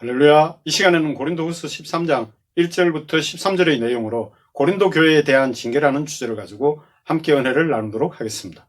할렐루야. 이 시간에는 고린도후서 13장 1절부터 13절의 내용으로 고린도 교회에 대한 징계라는 주제를 가지고 함께 은혜를 나누도록 하겠습니다.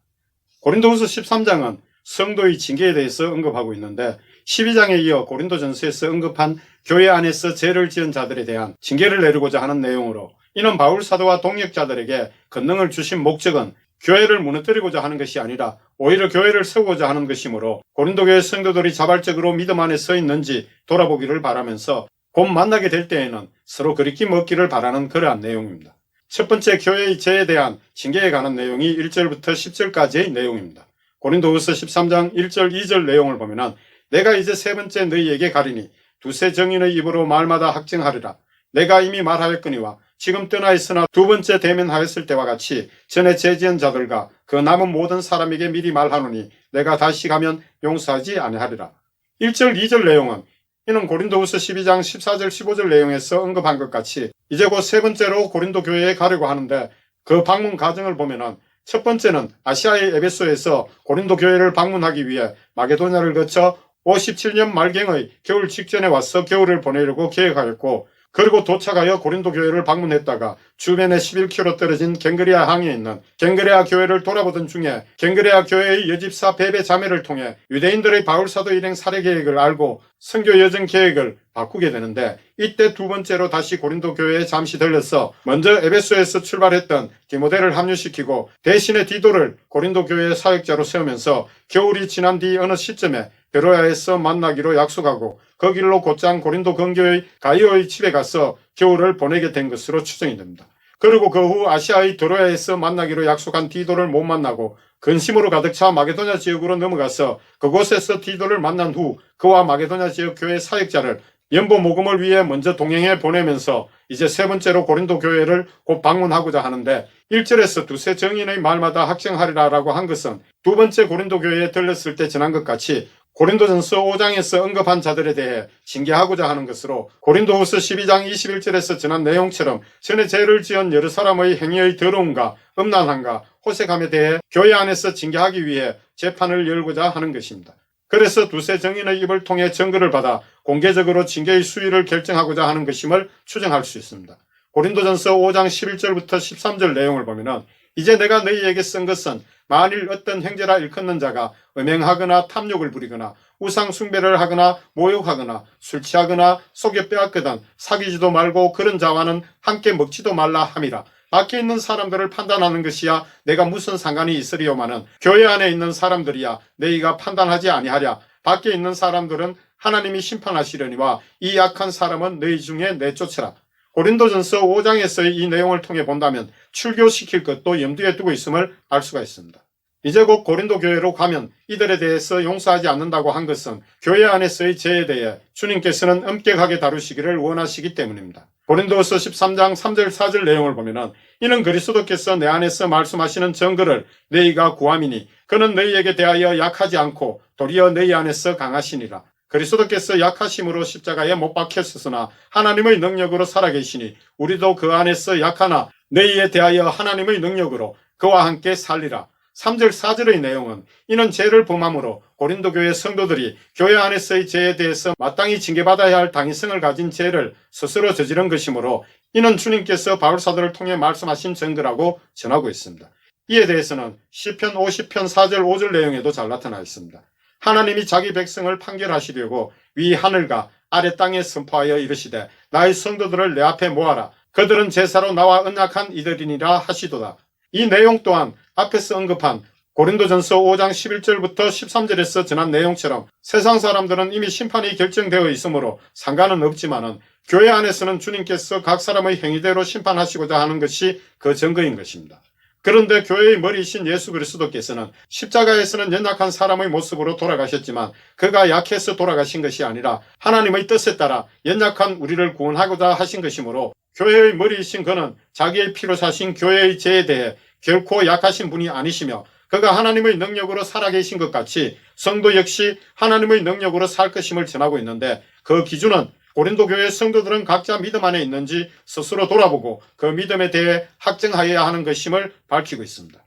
고린도후서 13장은 성도의 징계에 대해서 언급하고 있는데 12장에 이어 고린도전서에서 언급한 교회 안에서 죄를 지은 자들에 대한 징계를 내리고자 하는 내용으로, 이는 바울 사도와 동역자들에게 권능을 주신 목적은 교회를 무너뜨리고자 하는 것이 아니라 오히려 교회를 세우고자 하는 것이므로 고린도 교회 성도들이 자발적으로 믿음 안에 서 있는지 돌아보기를 바라면서 곧 만나게 될 때에는 서로 그리낌 얻기를 바라는 그러한 내용입니다. 첫 번째, 교회의 죄에 대한 징계에 관한 내용이 1절부터 10절까지의 내용입니다. 고린도후서 13장 1절 2절 내용을 보면 내가 이제 세 번째 너희에게 가리니 두세 정인의 입으로 말마다 학증하리라. 내가 이미 말하였거니와 지금 떠나 있으나 두 번째 대면하였을 때와 같이 전에 죄지은 자들과 그 남은 모든 사람에게 미리 말하노니 내가 다시 가면 용서하지 아니하리라. 1절 2절 내용은 이는 고린도후서 12장 14절 15절 내용에서 언급한 것 같이 이제 곧 세 번째로 고린도 교회에 가려고 하는데, 그 방문 과정을 보면은 첫 번째는 아시아의 에베소에서 고린도 교회를 방문하기 위해 마게도냐를 거쳐 57년 말경의 겨울 직전에 와서 겨울을 보내려고 계획하였고, 그리고 도착하여 고린도 교회를 방문했다가 주변에 11km 떨어진 갱그레아 항에 있는 갱그레아 교회를 돌아보던 중에 갱그레아 교회의 여집사 베베 자매를 통해 유대인들의 바울 사도 일행 살해 계획을 알고 선교 여정 계획을 바꾸게 되는데, 이때 두 번째로 다시 고린도 교회에 잠시 들려서 먼저 에베소에서 출발했던 디모데를 합류시키고 대신에 디도를 고린도 교회의 사역자로 세우면서 겨울이 지난 뒤 어느 시점에 베로야에서 만나기로 약속하고 그 길로 곧장 고린도 근교의 가이오의 집에 가서 겨울을 보내게 된 것으로 추정이 됩니다. 그리고 그 후 아시아의 드로야에서 만나기로 약속한 디도를 못 만나고 근심으로 가득 차 마게도냐 지역으로 넘어가서 그곳에서 디도를 만난 후 그와 마게도냐 지역 교회 사역자를 연보 모금을 위해 먼저 동행해 보내면서 이제 세 번째로 고린도 교회를 곧 방문하고자 하는데, 1절에서 두세 정인의 말마다 학정하리라라고 한 것은 두 번째 고린도 교회에 들렸을 때 지난 것 같이 고린도전서 5장에서 언급한 자들에 대해 징계하고자 하는 것으로, 고린도후서 12장 21절에서 지난 내용처럼 전에 죄를 지은 여러 사람의 행위의 더러움과 음란함과 호색함에 대해 교회 안에서 징계하기 위해 재판을 열고자 하는 것입니다. 그래서 두세 정인의 입을 통해 증거를 받아 공개적으로 징계의 수위를 결정하고자 하는 것임을 추정할 수 있습니다. 고린도전서 5장 11절부터 13절 내용을 보면 이제 내가 너희에게 쓴 것은 만일 어떤 형제라 일컫는 자가 음행하거나 탐욕을 부리거나 우상 숭배를 하거나 모욕하거나 술 취하거나 속여 빼앗거든 사귀지도 말고 그런 자와는 함께 먹지도 말라 함이라. 밖에 있는 사람들을 판단하는 것이야 내가 무슨 상관이 있으리요마는 교회 안에 있는 사람들이야 너희가 판단하지 아니하랴. 밖에 있는 사람들은 하나님이 심판하시려니와 이 약한 사람은 너희 중에 내쫓으라. 고린도전서 5장에서의 이 내용을 통해 본다면 출교시킬 것도 염두에 두고 있음을 알 수가 있습니다. 이제 곧 고린도 교회로 가면 이들에 대해서 용서하지 않는다고 한 것은 교회 안에서의 죄에 대해 주님께서는 엄격하게 다루시기를 원하시기 때문입니다. 고린도서 13장 3절 4절 내용을 보면 이는 그리스도께서 내 안에서 말씀하시는 증거를 너희가 구함이니 그는 너희에게 대하여 약하지 않고 도리어 너희 안에서 강하시니라. 그리스도께서 약하심으로 십자가에 못 박혔으나 하나님의 능력으로 살아계시니 우리도 그 안에서 약하나 너희에 대하여 하나님의 능력으로 그와 함께 살리라. 3절 4절의 내용은 이는 죄를 범함으로 고린도 교회 성도들이 교회 안에서의 죄에 대해서 마땅히 징계받아야 할 당위성을 가진 죄를 스스로 저지른 것이므로 이는 주님께서 바울 사도를 통해 말씀하신 증거라고 전하고 있습니다. 이에 대해서는 시편 50편 4절 5절 내용에도 잘 나타나 있습니다. 하나님이 자기 백성을 판결하시려고 위 하늘과 아래 땅에 선포하여 이르시되 나의 성도들을 내 앞에 모아라. 그들은 제사로 나와 언약한 이들이니라 하시도다. 이 내용 또한 앞에서 언급한 고린도전서 5장 11절부터 13절에서 지난 내용처럼 세상 사람들은 이미 심판이 결정되어 있으므로 상관은 없지만은 교회 안에서는 주님께서 각 사람의 행위대로 심판하시고자 하는 것이 그 증거인 것입니다. 그런데 교회의 머리이신 예수 그리스도께서는 십자가에서는 연약한 사람의 모습으로 돌아가셨지만 그가 약해서 돌아가신 것이 아니라 하나님의 뜻에 따라 연약한 우리를 구원하고자 하신 것이므로 교회의 머리이신 그는 자기의 피로 사신 교회의 죄에 대해 결코 약하신 분이 아니시며 그가 하나님의 능력으로 살아계신 것 같이 성도 역시 하나님의 능력으로 살 것임을 전하고 있는데, 그 기준은 고린도 교회 성도들은 각자 믿음 안에 있는지 스스로 돌아보고 그 믿음에 대해 학정하여야 하는 것임을 밝히고 있습니다.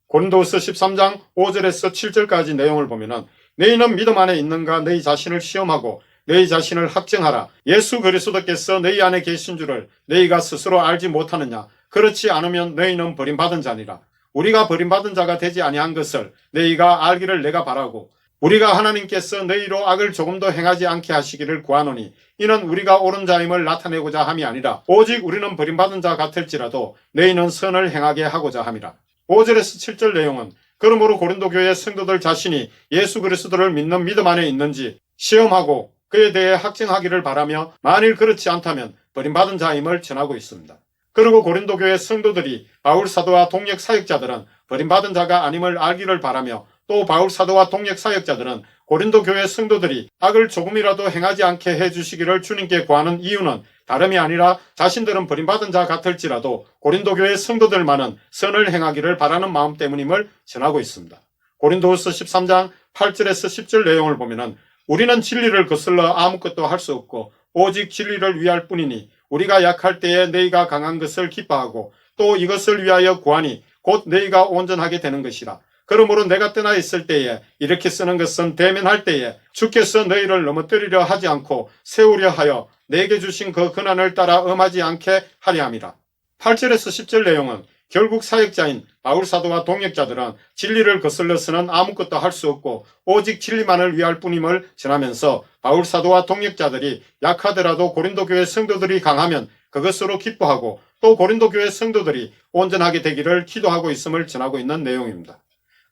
고린도후서 13장 5절에서 7절까지 내용을 보면 너희는 믿음 안에 있는가 너희 자신을 시험하고 너희 자신을 확증하라. 예수 그리스도께서 너희 안에 계신 줄을 너희가 스스로 알지 못하느냐. 그렇지 않으면 너희는 버림받은 자니라. 우리가 버림받은 자가 되지 아니한 것을 너희가 알기를 내가 바라고, 우리가 하나님께서 너희로 악을 조금도 행하지 않게 하시기를 구하노니 이는 우리가 옳은 자임을 나타내고자 함이 아니라 오직 우리는 버림받은 자 같을지라도 너희는 선을 행하게 하고자 함이라. 5절에서 7절 내용은 그러므로 고린도 교회 성도들 자신이 예수 그리스도를 믿는 믿음 안에 있는지 시험하고 그에 대해 확증하기를 바라며 만일 그렇지 않다면 버림받은 자임을 전하고 있습니다. 그리고 고린도 교회 성도들이 바울 사도와 동역 사역자들은 버림받은 자가 아님을 알기를 바라며 또 바울 사도와 동역 사역자들은 고린도 교회 성도들이 악을 조금이라도 행하지 않게 해주시기를 주님께 구하는 이유는 다름이 아니라 자신들은 버림받은 자 같을지라도 고린도 교회 성도들만은 선을 행하기를 바라는 마음 때문임을 전하고 있습니다. 고린도후서 13장 8절에서 10절 내용을 보면은 우리는 진리를 거슬러 아무것도 할 수 없고 오직 진리를 위할 뿐이니 우리가 약할 때에 너희가 강한 것을 기뻐하고 또 이것을 위하여 구하니 곧 너희가 온전하게 되는 것이라. 그러므로 내가 떠나 있을 때에 이렇게 쓰는 것은 대면할 때에 주께서 너희를 넘어뜨리려 하지 않고 세우려 하여 내게 주신 그 권한을 따라 엄하지 않게 하려 함이라. 8절에서 10절 내용은 결국 사역자인 바울 사도와 동역자들은 진리를 거슬러서는 아무것도 할 수 없고 오직 진리만을 위할 뿐임을 전하면서 바울 사도와 동역자들이 약하더라도 고린도 교회 성도들이 강하면 그것으로 기뻐하고 또 고린도 교회 성도들이 온전하게 되기를 기도하고 있음을 전하고 있는 내용입니다.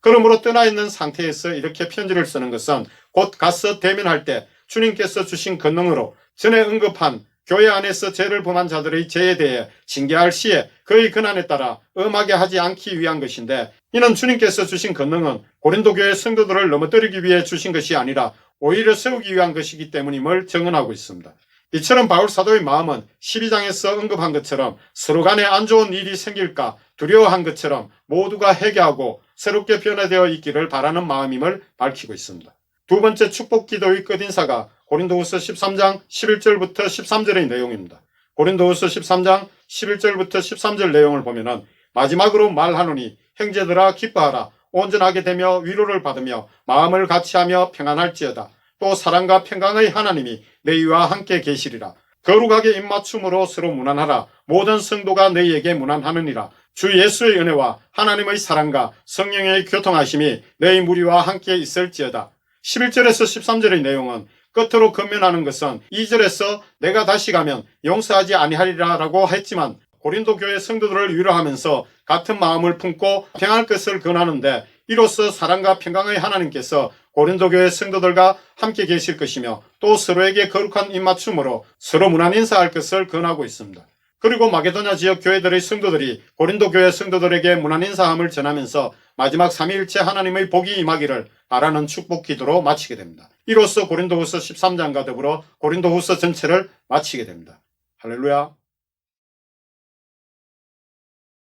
그러므로 떠나 있는 상태에서 이렇게 편지를 쓰는 것은 곧 가서 대면할 때 주님께서 주신 권능으로 전에 언급한 교회 안에서 죄를 범한 자들의 죄에 대해 징계할 시에 그의 권한에 따라 엄하게 하지 않기 위한 것인데, 이는 주님께서 주신 권능은 고린도 교회 성도들을 넘어뜨리기 위해 주신 것이 아니라 오히려 세우기 위한 것이기 때문임을 증언하고 있습니다. 이처럼 바울 사도의 마음은 12장에서 언급한 것처럼 서로 간에 안 좋은 일이 생길까 두려워한 것처럼 모두가 회개하고 새롭게 변화되어 있기를 바라는 마음임을 밝히고 있습니다. 두 번째 축복 기도의 끝인사가 고린도후서 13장 11절부터 13절의 내용입니다. 고린도후서 13장 11절부터 13절 내용을 보면은 마지막으로 말하노니 형제들아 기뻐하라. 온전하게 되며 위로를 받으며 마음을 같이하며 평안할지어다. 또 사랑과 평강의 하나님이 너희와 함께 계시리라. 거룩하게 입맞춤으로 서로 문안하라. 모든 성도가 너희에게 문안하느니라. 주 예수의 은혜와 하나님의 사랑과 성령의 교통하심이 너희 무리와 함께 있을지어다. 11절에서 13절의 내용은 끝으로 건면하는 것은 2절에서 내가 다시 가면 용서하지 아니하리라 라고 했지만 고린도 교회 성도들을 위로하면서 같은 마음을 품고 평안할 것을 권하는데, 이로써 사랑과 평강의 하나님께서 고린도 교회 성도들과 함께 계실 것이며 또 서로에게 거룩한 입맞춤으로 서로 문안 인사할 것을 권하고 있습니다. 그리고 마게도냐 지역 교회들의 성도들이 고린도 교회 성도들에게 문안 인사함을 전하면서 마지막 삼위일체 하나님의 복이 임하기를 바라는 축복 기도로 마치게 됩니다. 이로써 고린도후서 13장과 더불어 고린도후서 전체를 마치게 됩니다. 할렐루야.